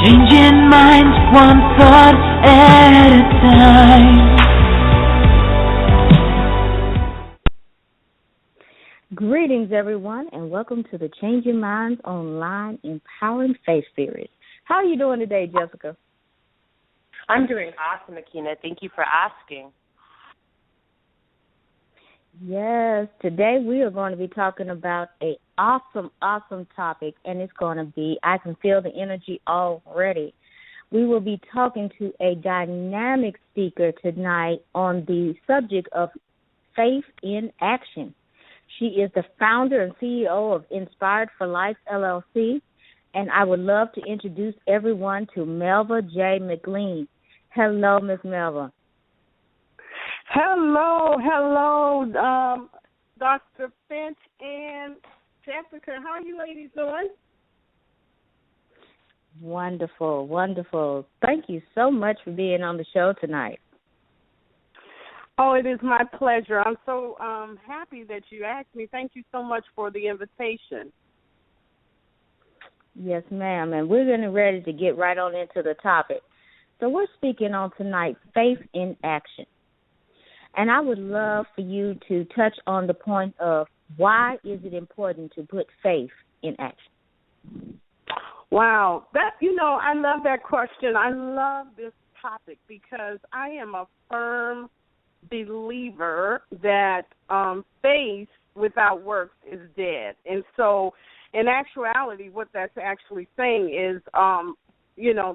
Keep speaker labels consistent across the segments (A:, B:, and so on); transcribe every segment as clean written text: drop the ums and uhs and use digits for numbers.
A: Changing minds one thought at a time.
B: Greetings, everyone, and welcome to the Changing Minds Online Empowering Faith Series. How are you doing today, Jessica?
C: I'm doing awesome, Akina. Thank you for asking.
B: Yes, today we are going to be talking about an awesome topic, and it's going to be, I can feel the energy already. We will be talking to a dynamic speaker tonight on the subject of faith in action. She is the founder and CEO of Inspired for Life, LLC, and I would love to introduce everyone to Melva J. McLean. Hello, Miss Melva.
D: Hello, Dr. Finch and Jessica. How are you ladies doing?
B: Wonderful. Thank you so much for being on the show tonight.
D: Oh, it is my pleasure. I'm so happy that you asked me. Thank you so much for the invitation.
B: Yes, ma'am, and we're getting ready to get right on into the topic. So we're speaking on tonight, faith in action. And I would love for you to touch on the point of why is it important to put faith in action?
D: Wow. I love that question. I love this topic because I am a firm believer that faith without works is dead. And so in actuality, what that's actually saying is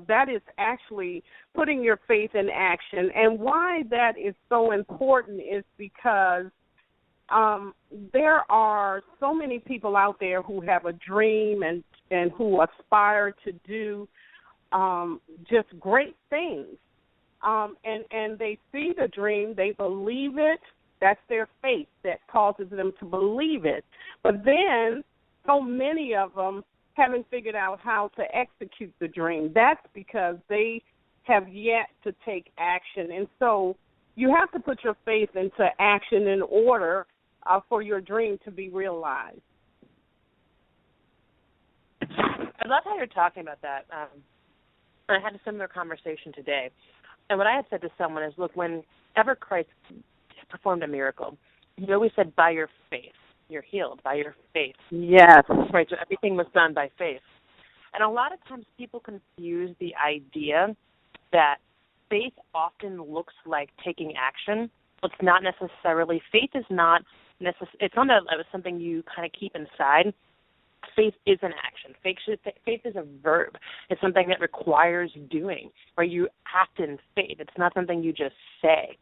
D: that is actually putting your faith in action. And why that is so important is because there are so many people out there who have a dream and who aspire to do just great things. And they see the dream, they believe it. That's their faith that causes them to believe it. But then so many of them haven't figured out how to execute the dream. That's because they have yet to take action. And so you have to put your faith into action in order for your dream to be realized.
C: I love how you're talking about that. I had a similar conversation today. And what I had said to someone is, look, whenever Christ performed a miracle, he always said, by your faith. You're healed by your faith.
D: Yes.
C: Right, so everything was done by faith. And a lot of times people confuse the idea that faith often looks like taking action. It's not necessarily, faith is not necessarily, it's not something you kind of keep inside. Faith is an action. Faith is a verb. It's something that requires doing, where you act in faith. It's not something you just say.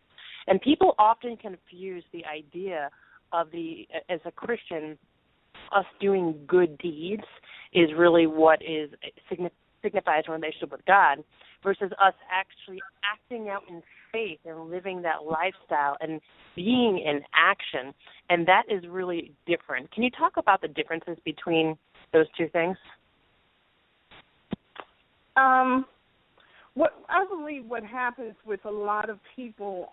C: And people often confuse the idea of as a Christian, us doing good deeds is really what is signifies a relationship with God, versus us actually acting out in faith and living that lifestyle and being in action. And that is really different. Can you talk about the differences between those two things?
D: What I believe what happens with a lot of people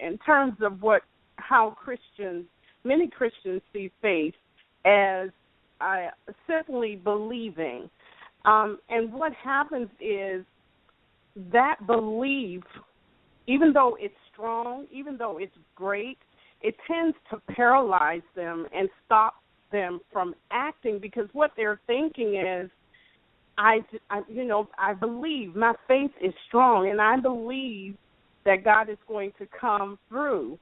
D: in terms of how many Christians see faith as simply believing. And what happens is that belief, even though it's strong, even though it's great, it tends to paralyze them and stop them from acting, because what they're thinking is, I believe, my faith is strong, and I believe that God is going to come through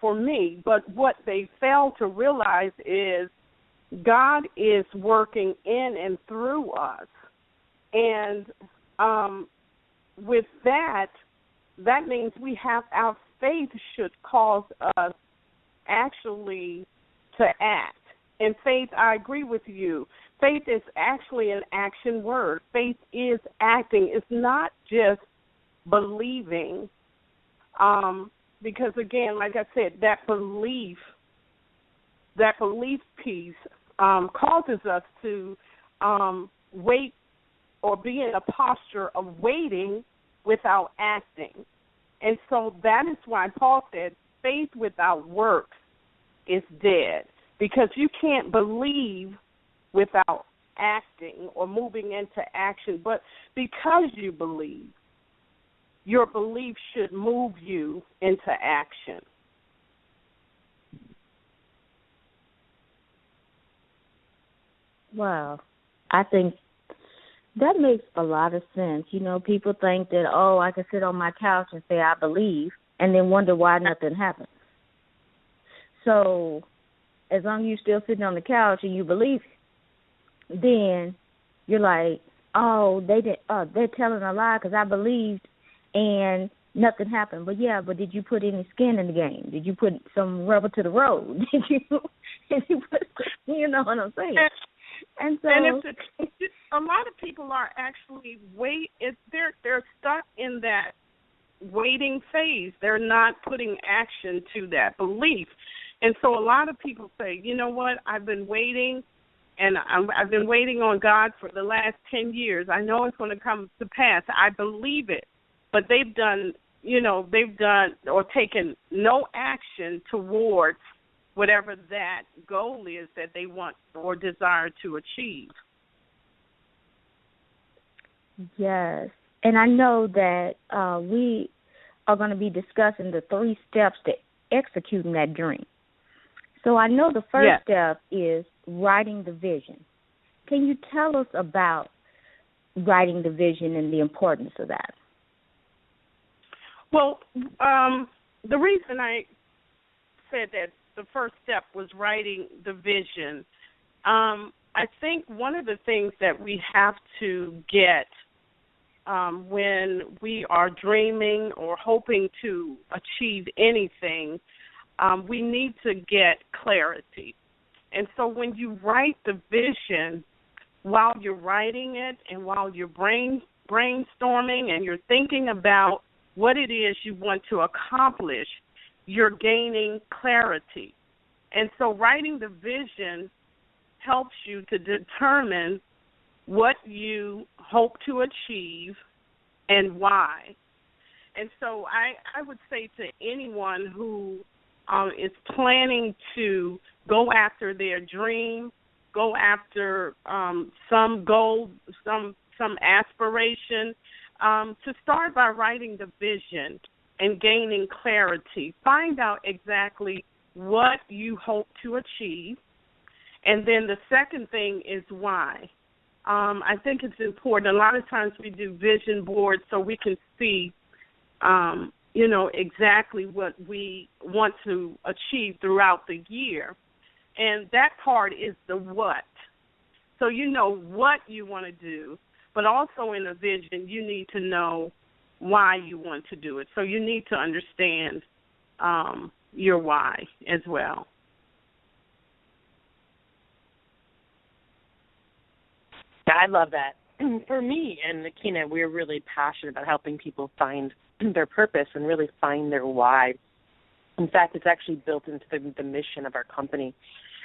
D: for me. But what they fail to realize is God is working in and through us. And with that means our faith should cause us actually to act. And faith, I agree with you. Faith is actually an action word. Faith is acting. It's not just believing. Because, again, like I said, that belief piece causes us to wait or be in a posture of waiting without acting. And so that is why Paul said faith without works is dead, because you can't believe without acting or moving into action, but because you believe, your belief should move you into action.
B: Wow. I think that makes a lot of sense. You know, people think that, oh, I can sit on my couch and say I believe and then wonder why nothing happens. So as long as you're still sitting on the couch and you believe it, then you're like, oh, they're telling a lie because I believed and nothing happened. But yeah, but did you put any skin in the game? Did you put some rubber to the road? Did you put, you know what I'm saying? And so,
D: a lot of people are actually they're stuck in that waiting phase. They're not putting action to that belief. And so a lot of people say, you know what, I've been waiting, and I've been waiting on God for the last 10 years. I know it's going to come to pass. I believe it. But they've done or taken no action towards whatever that goal is that they want or desire to achieve.
B: Yes. And I know that we are going to be discussing the 3 steps to executing that dream. So I know the first step is writing the vision. Can you tell us about writing the vision and the importance of that?
D: Well, the reason I said that the first step was writing the vision, I think one of the things that we have to get when we are dreaming or hoping to achieve anything, we need to get clarity. And so when you write the vision, while you're writing it and while you're brainstorming and you're thinking about what it is you want to accomplish, you're gaining clarity. And so writing the vision helps you to determine what you hope to achieve and why. And so I would say to anyone who is planning to go after their dream, go after some goal, some aspiration, to start by writing the vision and gaining clarity. Find out exactly what you hope to achieve. And then the second thing is why. I think it's important. A lot of times we do vision boards so we can see, exactly what we want to achieve throughout the year. And that part is the what. So you know what you want to do, but also in a vision you need to know why you want to do it. So you need to understand your why as well.
C: I love that. For me and Akina, we're really passionate about helping people find their purpose and really find their why. In fact, it's actually built into the mission of our company.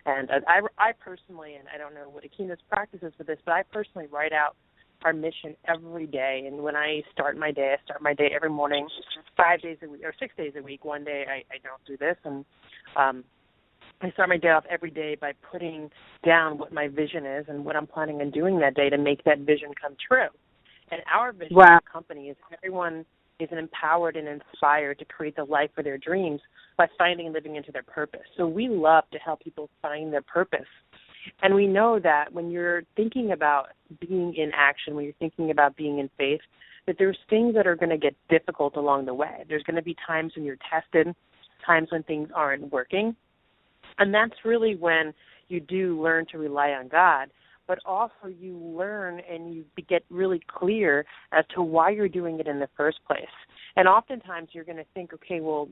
C: And I personally, and I don't know what Akina's practice is for this, but I personally write out our mission every day. And when I start my day every morning, 5 days a week or 6 days a week. One day I don't do this, and I start my day off every day by putting down what my vision is and what I'm planning on doing that day to make that vision come true. And our vision of the company is everyone is empowered and inspired to create the life of their dreams by finding and living into their purpose. So we love to help people find their purpose. And we know that when you're thinking about being in action, when you're thinking about being in faith, that there's things that are going to get difficult along the way. There's going to be times when you're tested, times when things aren't working. And that's really when you do learn to rely on God, but also you learn and you get really clear as to why you're doing it in the first place. And oftentimes you're going to think, okay, well,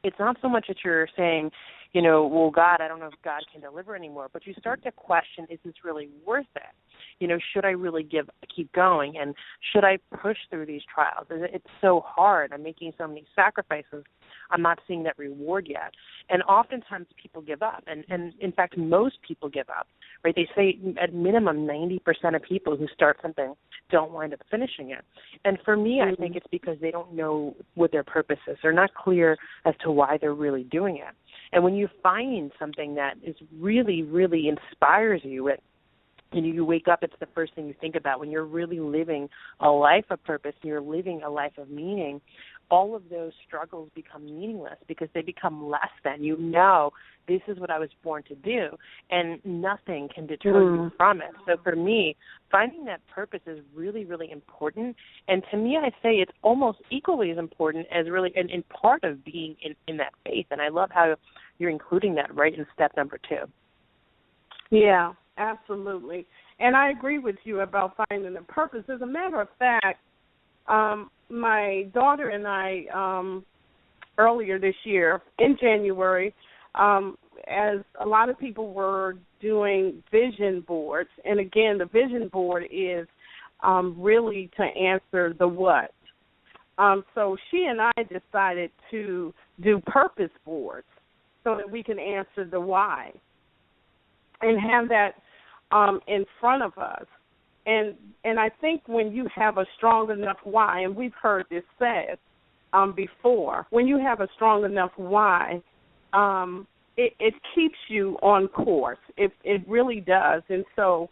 C: it's not so much that you're saying, well, God, I don't know if God can deliver anymore, but you start to question, is this really worth it? Should I really keep going? And should I push through these trials? It's so hard. I'm making so many sacrifices. I'm not seeing that reward yet. And oftentimes people give up. And in fact, most people give up, right? They say at minimum 90% of people who start something don't wind up finishing it. And for me, I think it's because they don't know what their purpose is. They're not clear as to why they're really doing it. And when you find something that is really, really inspires you, it you wake up, it's the first thing you think about. When you're really living a life of purpose, and you're living a life of meaning, all of those struggles become meaningless because they become less than. You know, this is what I was born to do, and nothing can deter you from it. So for me, finding that purpose is really, really important. And to me, I say it's almost equally as important as really and part of being in that faith. And I love how you're including that right in step number 2.
D: Yeah, absolutely. And I agree with you about finding a purpose. As a matter of fact, my daughter and I, earlier this year, in January, as a lot of people were doing vision boards, and again, the vision board is really to answer the what. So she and I decided to do purpose boards so that we can answer the why and have that in front of us. And I think when you have a strong enough why, and we've heard this said before, when you have a strong enough why, it keeps you on course. It really does. And so,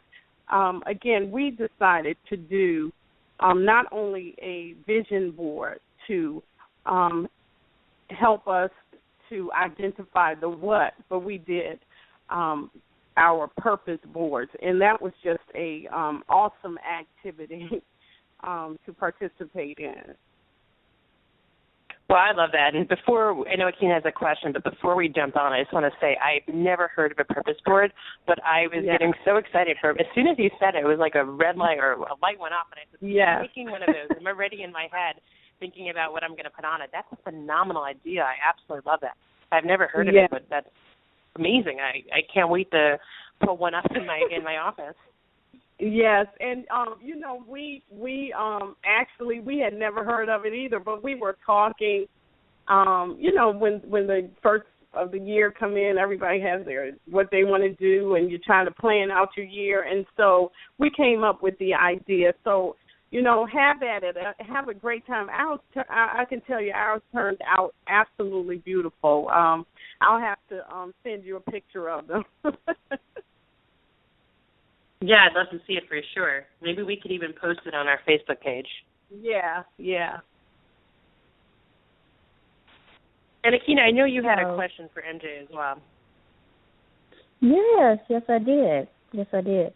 D: again, we decided to do not only a vision board to help us to identify the what, but we did our purpose boards, and that was just a awesome activity to participate in.
C: Well, I love that. And before, I know Akina has a question, but before we jump on, I just want to say I've never heard of a purpose board, but I was getting so excited for it. As soon as you said it, it was like a red light or a light went off, and I said, I'm making one of those. I'm already in my head thinking about what I'm going to put on it. That's a phenomenal idea. I absolutely love that. I've never heard of it, but that's amazing. I can't wait to put one up in my office.
D: Yes, and we actually we had never heard of it either, but we were talking. When the first of the year come in, everybody has what they want to do, and you're trying to plan out your year, and so we came up with the idea. So have at it, have a great time. I can tell you, ours turned out absolutely beautiful. I'll have to send you a picture of them.
C: Yeah, I'd love to see it for sure. Maybe we could even post it on our Facebook page.
D: Yeah.
C: And Akina, I know you had a question for MJ as well.
B: Yes, I did.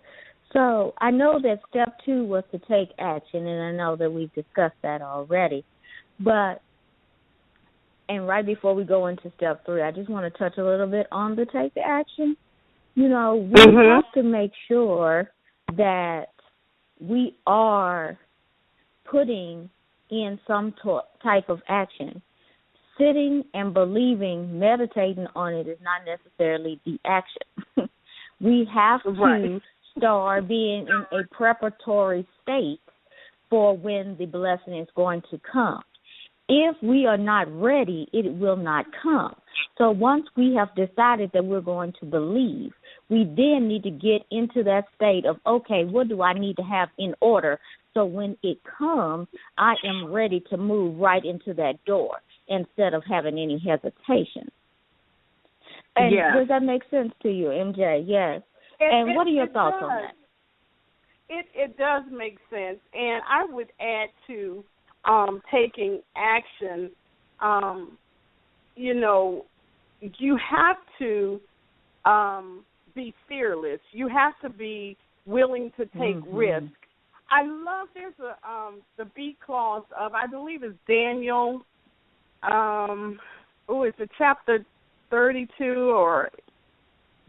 B: So I know that step 2 was to take action, and I know that we've discussed that already. And right before we go into step 3, I just want to touch a little bit on the take action. We have to make sure that we are putting in some type of action. Sitting and believing, meditating on it is not necessarily the action. We have to start being in a preparatory state for when the blessing is going to come. If we are not ready, it will not come. So once we have decided that we're going to believe, we then need to get into that state of, okay, what do I need to have in order so when it comes, I am ready to move right into that door instead of having any hesitation. And does that make sense to you, MJ? Yes. And what are your thoughts on that?
D: It does make sense. And I would add to taking action, you have to be fearless. You have to be willing to take risk. I love, there's the B clause of, I believe it's Daniel, it's a chapter 32 or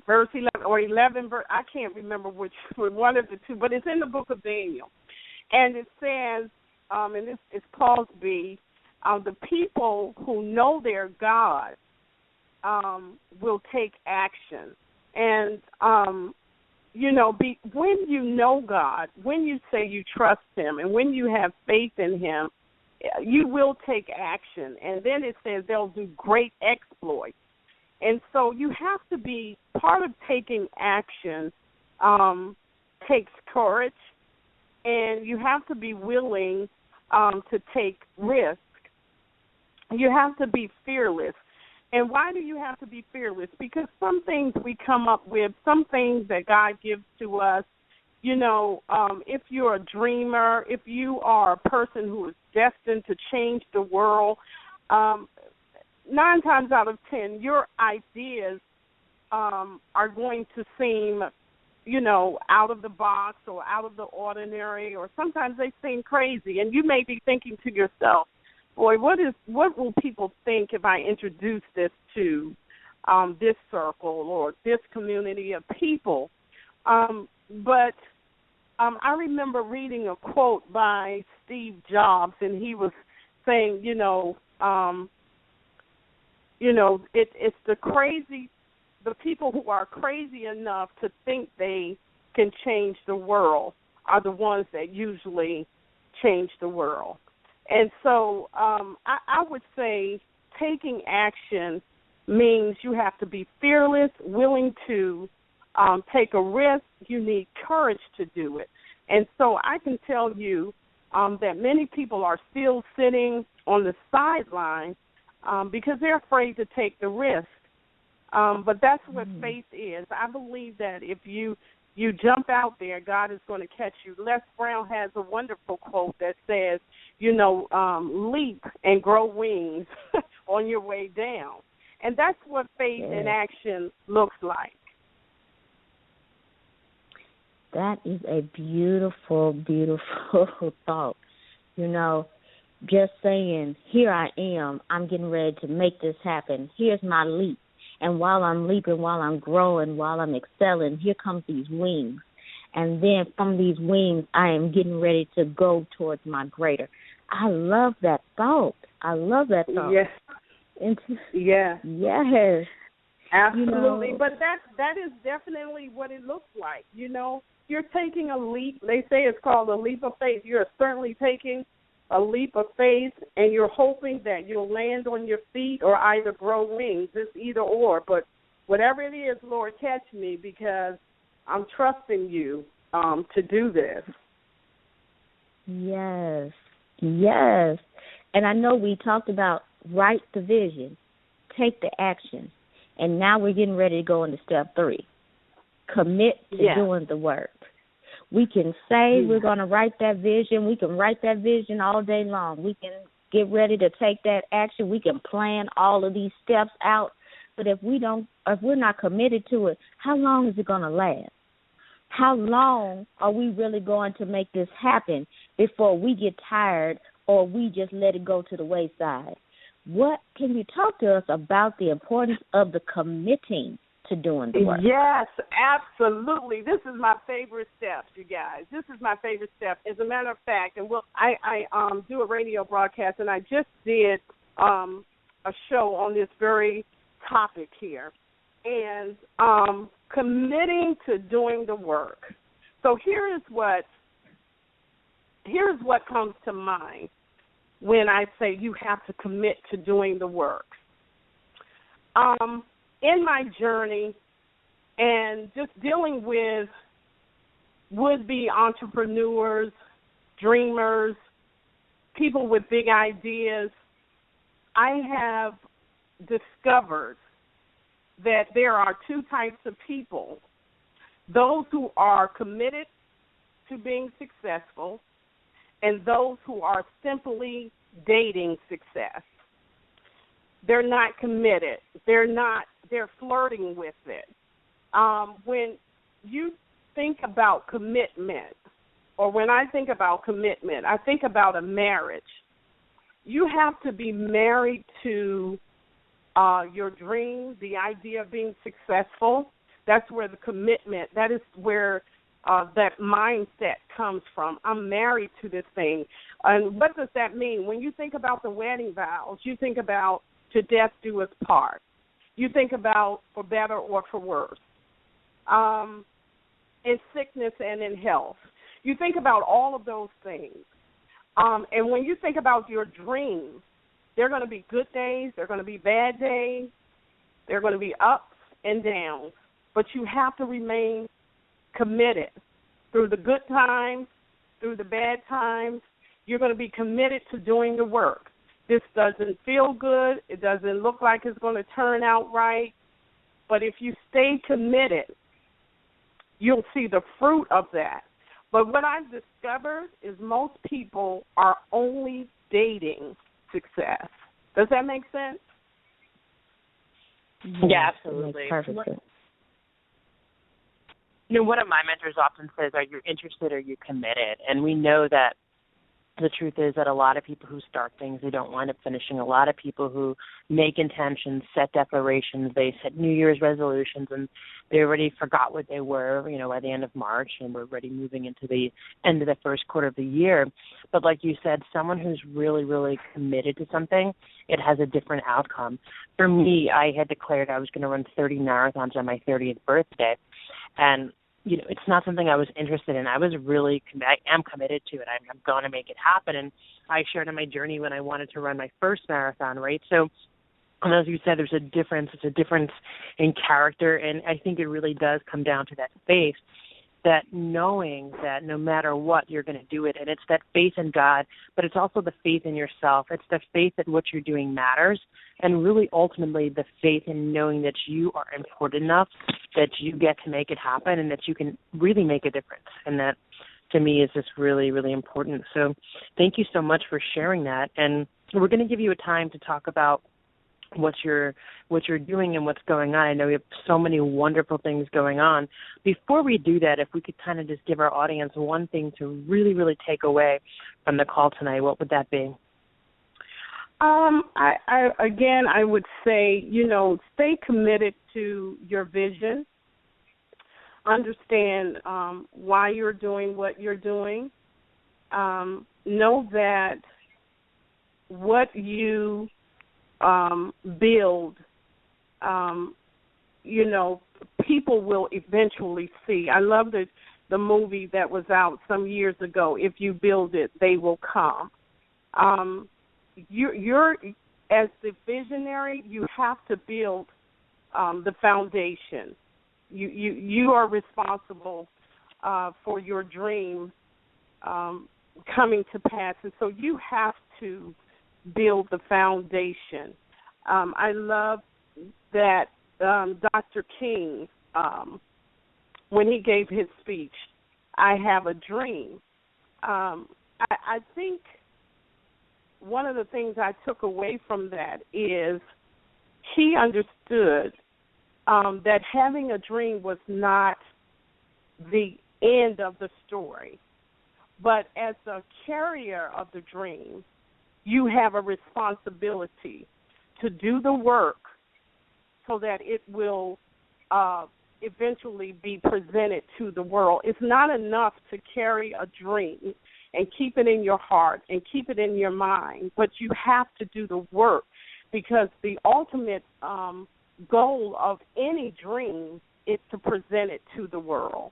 D: verse 11 or 11, I can't remember which, one of the two, but it's in the book of Daniel. And it says, and this is clause B, the people who know their God will take action. And, when you know God, when you say you trust him, and when you have faith in him, you will take action. And then it says they'll do great exploits. And so you have to be, part of taking action takes courage, and you have to be willing to take risk. You have to be fearless. And why do you have to be fearless? Because some things we come up with, some things that God gives to us, if you're a dreamer, if you are a person who is destined to change the world, 9 times out of 10, your ideas are going to seem, out of the box or out of the ordinary, or sometimes they seem crazy. And you may be thinking to yourself, boy, what will people think if I introduce this to this circle or this community of people? But I remember reading a quote by Steve Jobs, and he was saying, it's the people who are crazy enough to think they can change the world are the ones that usually change the world. And so I would say taking action means you have to be fearless, willing to take a risk. You need courage to do it. And so I can tell you that many people are still sitting on the sidelines because they're afraid to take the risk. But that's what faith is. I believe that if you jump out there, God is going to catch you. Les Brown has a wonderful quote that says, leap and grow wings on your way down. And that's what faith in action looks like.
B: That is a beautiful, beautiful thought. Just saying, here I am, I'm getting ready to make this happen. Here's my leap. And while I'm leaping, while I'm growing, while I'm excelling, here comes these wings. And then from these wings, I am getting ready to go towards my greater. I love that thought.
D: Yes. Yes.
B: Yes.
D: Absolutely. But that is definitely what it looks like. You're taking a leap. They say it's called a leap of faith. You're certainly taking a leap of faith, and you're hoping that you'll land on your feet or either grow wings. It's either or. But whatever it is, Lord, catch me because I'm trusting you to do this.
B: Yes. Yes. And I know we talked about write the vision, take the action, and now we're getting ready to go into step 3. Commit to doing the work. We can say we're going to write that vision. We can write that vision all day long. We can get ready to take that action. We can plan all of these steps out. But if we're not committed to it, how long is it going to last? How long are we really going to make this happen before we get tired or we just let it go to the wayside? What can you talk to us about the importance of the committing to doing the work?
D: Yes, absolutely. This is my favorite step, you guys. This is my favorite step. As a matter of fact, and I do a radio broadcast, and I just did a show on this very topic here, and committing to doing the work. So here's what comes to mind when I say you have to commit to doing the work. In my journey and just dealing with would-be entrepreneurs, dreamers, people with big ideas, I have discovered that there are 2 types of people: those who are committed to being successful and those who are simply dating success. They're not committed. They're flirting with it. When you think about commitment, or when I think about commitment, I think about a marriage. You have to be married to your dream, the idea of being successful. That's where the commitment, that is where that mindset comes from. I'm married to this thing. And what does that mean? When you think about the wedding vows, you think about to death do us part. You think about for better or for worse, in sickness and in health. You think about all of those things. And when you think about your dreams, there are going to be good days, there are going to be bad days, there are going to be ups and downs. But you have to remain committed through the good times, through the bad times. You're going to be committed to doing the work. This doesn't feel good. It doesn't look like it's going to turn out right. But if you stay committed, you'll see the fruit of that. But what I've discovered is most people are only dating success. Does that make sense?
C: Yeah, absolutely.
B: Perfect sense.
C: One of my mentors often says, are you interested or are you committed? And we know that the truth is that a lot of people who start things, they don't wind up finishing. A lot of people who make intentions, set declarations, they set New Year's resolutions, and they already forgot what they were, by the end of March, and we're already moving into the end of the first quarter of the year. But like you said, someone who's really, really committed to something, it has a different outcome. For me, I had declared I was going to run 30 marathons on my 30th birthday, and it's not something I was interested in. I am committed to it. I'm going to make it happen. And I shared on my journey when I wanted to run my first marathon, right? So, and as you said, there's a difference. It's a difference in character. And I think it really does come down to that faith, that knowing that no matter what, you're going to do it. And it's that faith in God, but it's also the faith in yourself. It's the faith that what you're doing matters. And really, ultimately, the faith in knowing that you are important enough, that you get to make it happen, and that you can really make a difference. And that, to me, is just really, really important. So thank you so much for sharing that. And we're going to give you a time to talk about what you're doing and what's going on. I know you have so many wonderful things going on. Before we do that, if we could kind of just give our audience one thing to really, really take away from the call tonight, what would that be?
D: I would say, stay committed to your vision. Understand why you're doing what you're doing. Know that what you build, people will eventually see. I love the movie that was out some years ago, If You Build It, They Will Come. You're as the visionary, you have to build the foundation. You are responsible for your dream coming to pass, and so you have to build the foundation. I love that Dr. King, when he gave his speech, I have a dream. I think one of the things I took away from that is he understood that having a dream was not the end of the story, but as a carrier of the dream, you have a responsibility to do the work so that it will eventually be presented to the world. It's not enough to carry a dream and keep it in your heart and keep it in your mind, but you have to do the work, because the ultimate goal of any dream is to present it to the world.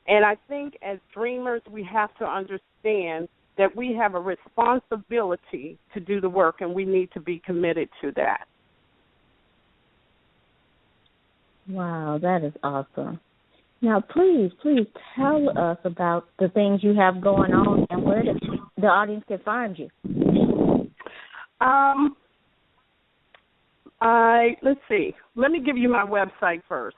D: And I think as dreamers, we have to understand that we have a responsibility to do the work, and we need to be committed to that.
B: Wow, that is awesome. Now, please tell us about the things you have going on and where the audience can find you.
D: Let's see. Let me give you my website first.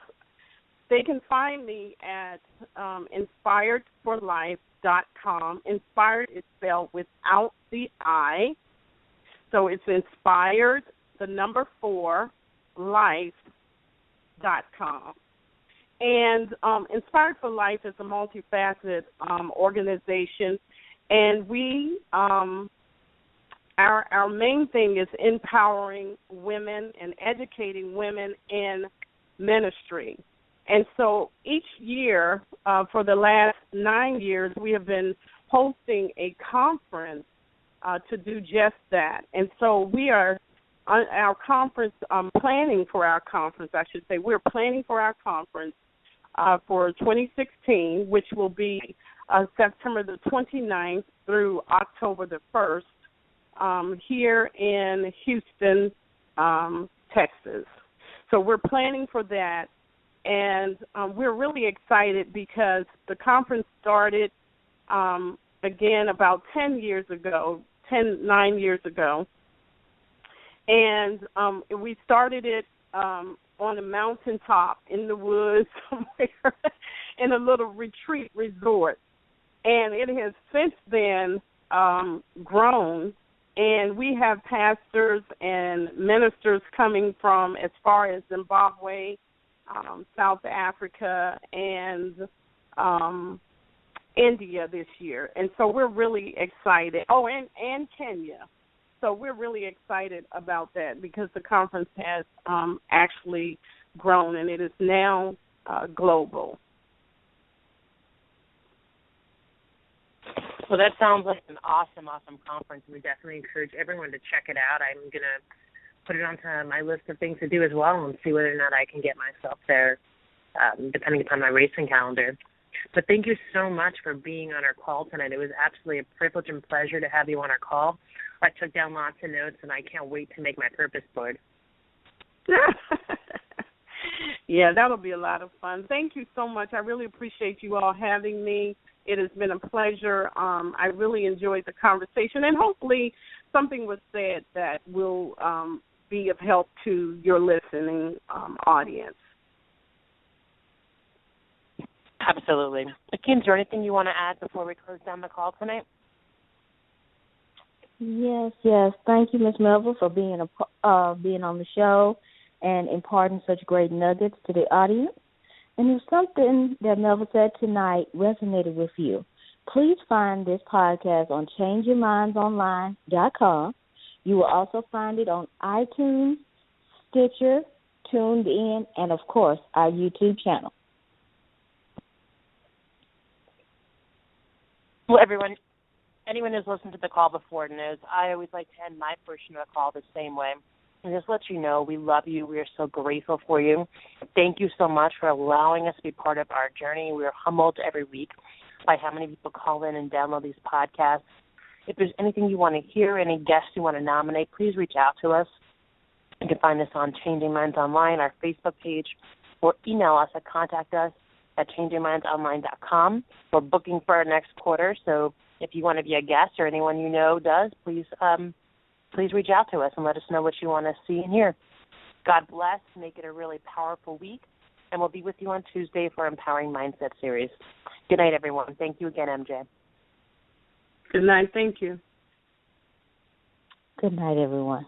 D: They can find me at inspiredforlife.com. Inspired is spelled without the I. So it's inspired, 4, life.com. And Inspired for Life is a multifaceted organization, and we our main thing is empowering women and educating women in ministry. And so each year, for the last 9 years, we have been hosting a conference to do just that. And so we are our conference, planning for our conference, I should say. We're planning for our conference for 2016, which will be September the 29th through October the 1st here in Houston, Texas. So we're planning for that, and we're really excited because the conference started, again, about 9 years ago, and we started it on a mountaintop in the woods somewhere in a little retreat resort. and it has since then grown, and we have pastors and ministers coming from as far as Zimbabwe, South Africa, and India this year. And so we're really excited. Oh, and Kenya. So we're really excited about that because the conference has actually grown, and it is now global.
C: Well, that sounds like an awesome conference. We definitely encourage everyone to check it out. I'm going to put it onto my list of things to do as well and see whether or not I can get myself there, depending upon my racing calendar. But thank you so much for being on our call tonight. It was absolutely a privilege and pleasure to have you on our call. I took down lots of notes, and I can't wait to make my purpose board.
D: Yeah, that'll be a lot of fun. Thank you so much. I really appreciate you all having me. It has been a pleasure. I really enjoyed the conversation, and hopefully something was said that will be of help to your listening audience.
C: Absolutely. Kim, is there anything you want to add before we close down the call tonight?
B: Yes. Thank you, Ms. Melville, for being on the show and imparting such great nuggets to the audience. And if something that Melville said tonight resonated with you, please find this podcast on changeyourmindsonline.com. You will also find it on iTunes, Stitcher, Tuned In, and, of course, our YouTube channel.
C: Well, anyone who's listened to the call before knows I always like to end my portion of the call the same way. And just let you know we love you. We are so grateful for you. Thank you so much for allowing us to be part of our journey. We are humbled every week by how many people call in and download these podcasts. If there's anything you want to hear, any guests you want to nominate, please reach out to us. You can find us on Changing Minds Online, our Facebook page, or email us at contactus@changingmindsonline.com. We're booking for our next quarter, so if you want to be a guest or anyone you know does, please reach out to us and let us know what you want to see and hear. God bless. Make it a really powerful week, and we'll be with you on Tuesday for our Empowering Mindset series. Good night, everyone. Thank you again, MJ.
D: Good night. Thank you.
B: Good night, everyone.